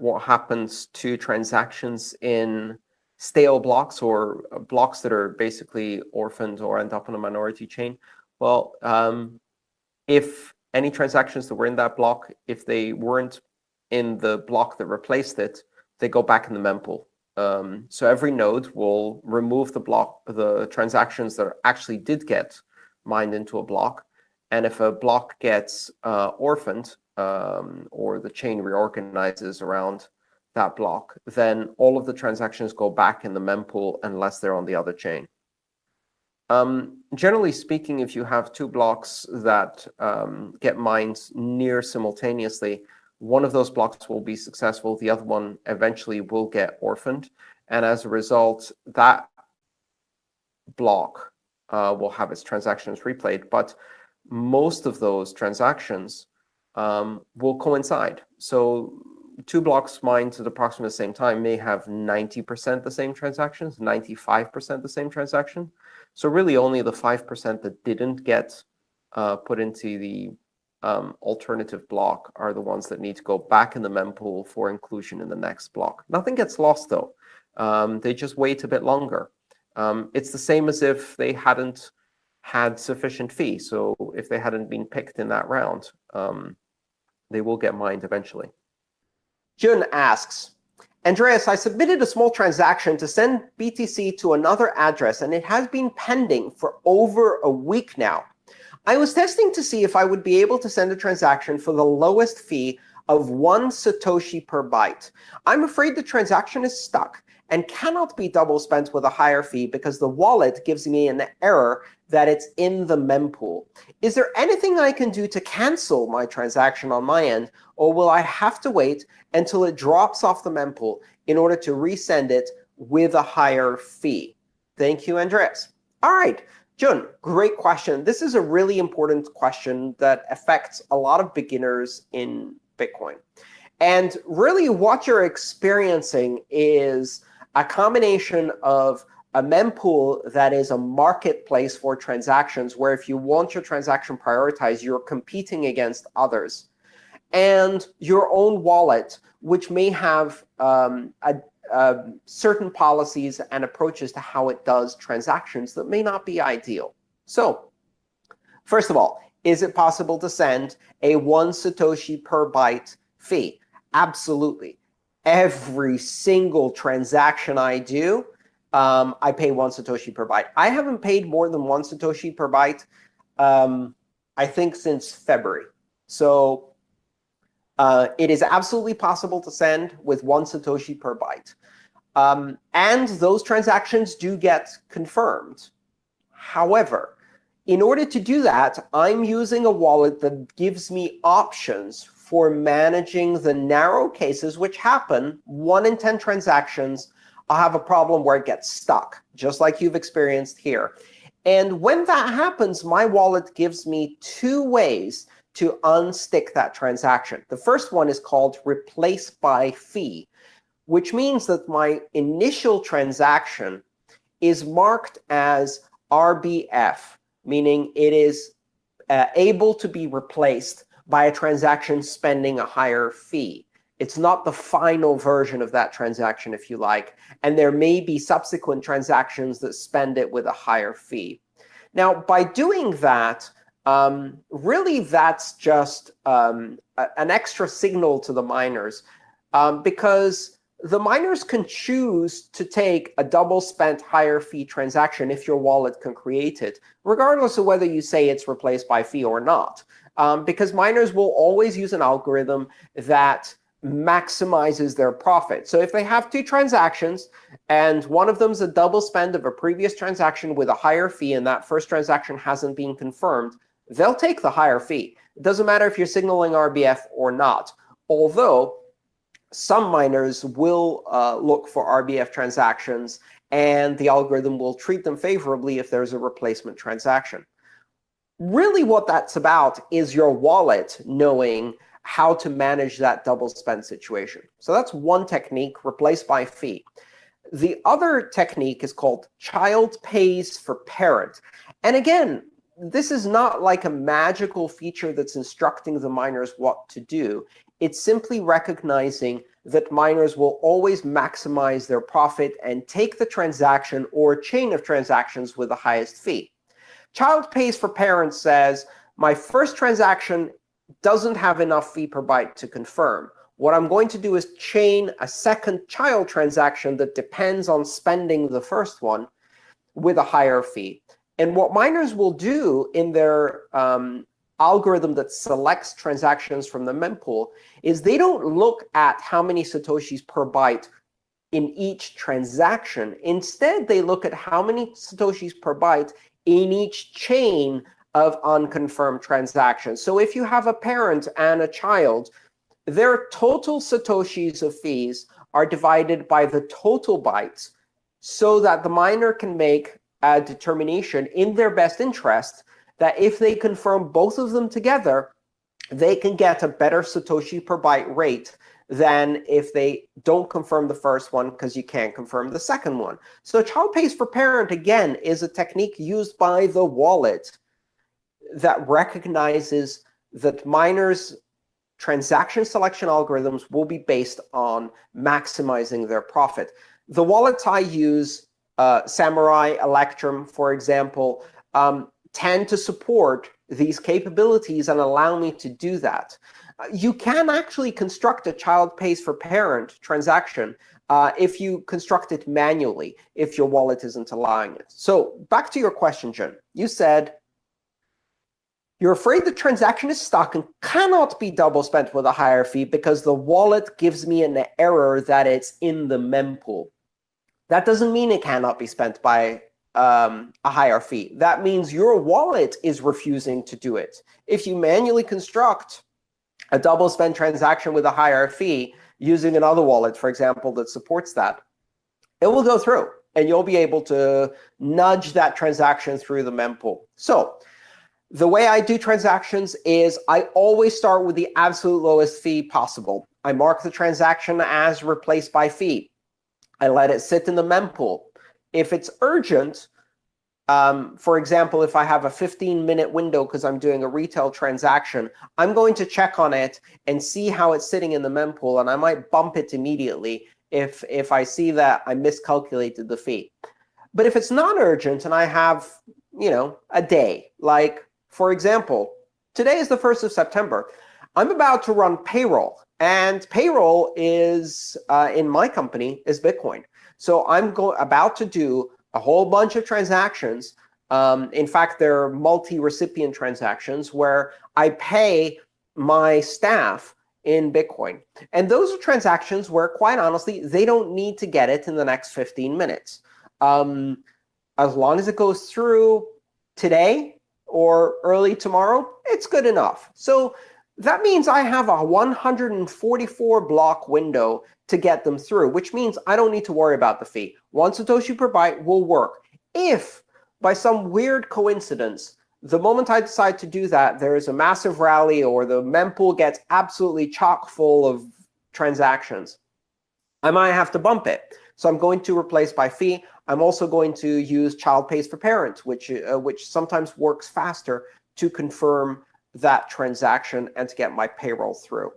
what happens to transactions in stale blocks or blocks that are basically orphaned or end up on a minority chain. Well, if any transactions that were in that block, if they weren't in the block that replaced it, they go back in the mempool. So every node will remove the transactions that actually did get mined into a block. And if a block gets orphaned, or the chain reorganizes around that block, then all of the transactions go back in the mempool unless they're on the other chain. Generally speaking, if you have two blocks that get mined near simultaneously, one of those blocks will be successful. The other one eventually will get orphaned. And as a result, that block will have its transactions replayed. But most of those transactions will coincide. So two blocks mined at approximately the same time may have 90% the same transactions, 95% the same transaction. So really only the 5% that didn't get put into the alternative block are the ones that need to go back in the mempool for inclusion in the next block. Nothing gets lost, though. They just wait a bit longer. It's the same as if they hadn't had sufficient fee. So if they hadn't been picked in that round, they will get mined eventually. Jun asks, Andreas, I submitted a small transaction to send BTC to another address, and it has been pending for over a week now. I was testing to see if I would be able to send a transaction for the lowest fee of 1 Satoshi per byte. I'm afraid the transaction is stuck and cannot be double spent with a higher fee because the wallet gives me an error that it's in the mempool. Is there anything I can do to cancel my transaction on my end, or will I have to wait until it drops off the mempool in order to resend it with a higher fee? Thank you, Andreas. All right, Jun, great question. This is a really important question that affects a lot of beginners in Bitcoin. And really what you're experiencing is a combination of a mempool that is a marketplace for transactions, where if you want your transaction prioritized, you're competing against others, and your own wallet, which may have certain policies and approaches to how it does transactions that may not be ideal. So first of all, is it possible to send a 1 Satoshi per byte fee? Absolutely. Every single transaction I do, I pay 1 Satoshi per byte. I haven't paid more than 1 Satoshi per byte, I think, since February. So it is absolutely possible to send with 1 Satoshi per byte. And those transactions do get confirmed. However, in order to do that, I'm using a wallet that gives me options for managing the narrow cases, which happen 1 in 10 transactions. I'll have a problem where it gets stuck, just like you've experienced here. And when that happens, my wallet gives me 2 ways to unstick that transaction. The first one is called replace by fee, which means that my initial transaction is marked as RBF, meaning it is able to be replaced by a transaction spending a higher fee. It's not the final version of that transaction, if you like, and there may be subsequent transactions that spend it with a higher fee. Now, by doing that, really that's just an extra signal to the miners, because the miners can choose to take a double spent higher fee transaction if your wallet can create it, regardless of whether you say it's replaced by fee or not. Because miners will always use an algorithm that maximizes their profit. So if they have 2 transactions, and one of them is a double spend of a previous transaction with a higher fee, and that first transaction hasn't been confirmed, they'll take the higher fee. It doesn't matter if you're signaling RBF or not, although some miners will look for RBF transactions, and the algorithm will treat them favorably if there's a replacement transaction. Really what that's about is your wallet knowing how to manage that double spend situation. So that's one technique, replace by fee. The other technique is called child pays for parent. And again, this is not like a magical feature that's instructing the miners what to do. It's simply recognizing that miners will always maximize their profit and take the transaction or chain of transactions with the highest fee. Child pays for parent says, my first transaction doesn't have enough fee per byte to confirm. What I'm going to do is chain a second child transaction that depends on spending the first one with a higher fee. And what miners will do in their algorithm that selects transactions from the mempool is they don't look at how many satoshis per byte in each transaction. Instead, they look at how many satoshis per byte in each chain of unconfirmed transactions. So if you have a parent and a child, their total satoshis of fees are divided by the total bytes so that the miner can make a determination in their best interest that if they confirm both of them together, they can get a better satoshi per byte rate than if they don't confirm the first one because you can't confirm the second one. So child pays for parent, again, is a technique used by the wallet that recognizes that miners' transaction selection algorithms will be based on maximizing their profit. The wallets I use, Samurai, Electrum, for example, tend to support these capabilities and allow me to do that. You can actually construct a child pays for parent transaction if you construct it manually, if your wallet isn't allowing it. So back to your question, Jen. You said, you're afraid the transaction is stuck and cannot be double spent with a higher fee because the wallet gives me an error that it's in the mempool. That doesn't mean it cannot be spent by a higher fee. That means your wallet is refusing to do it. If you manually construct a double spend transaction with a higher fee using another wallet, for example, that supports that, it will go through, and you'll be able to nudge that transaction through the mempool. So the way I do transactions is I always start with the absolute lowest fee possible. I mark the transaction as replaced by fee. I let it sit in the mempool. If it's urgent, for example, if I have a 15-minute window because I'm doing a retail transaction, I'm going to check on it and see how it's sitting in the mempool, and I might bump it immediately if I see that I miscalculated the fee. But if it's not urgent and I have, a day, like, for example, today is the 1st of September. I'm about to run payroll, and payroll is, in my company, is Bitcoin. So I'm about to do a whole bunch of transactions. In fact, they're multi-recipient transactions where I pay my staff in Bitcoin. And those are transactions where, quite honestly, they don't need to get it in the next 15 minutes. As long as it goes through today or early tomorrow, it's good enough. So that means I have a 144 block window to get them through, which means I don't need to worry about the fee. 1 Satoshi per byte will work. If, by some weird coincidence, the moment I decide to do that, there is a massive rally or the mempool gets absolutely chock full of transactions, I might have to bump it. So I'm going to replace by fee. I'm also going to use child pays for parent, which sometimes works faster to confirm that transaction and to get my payroll through.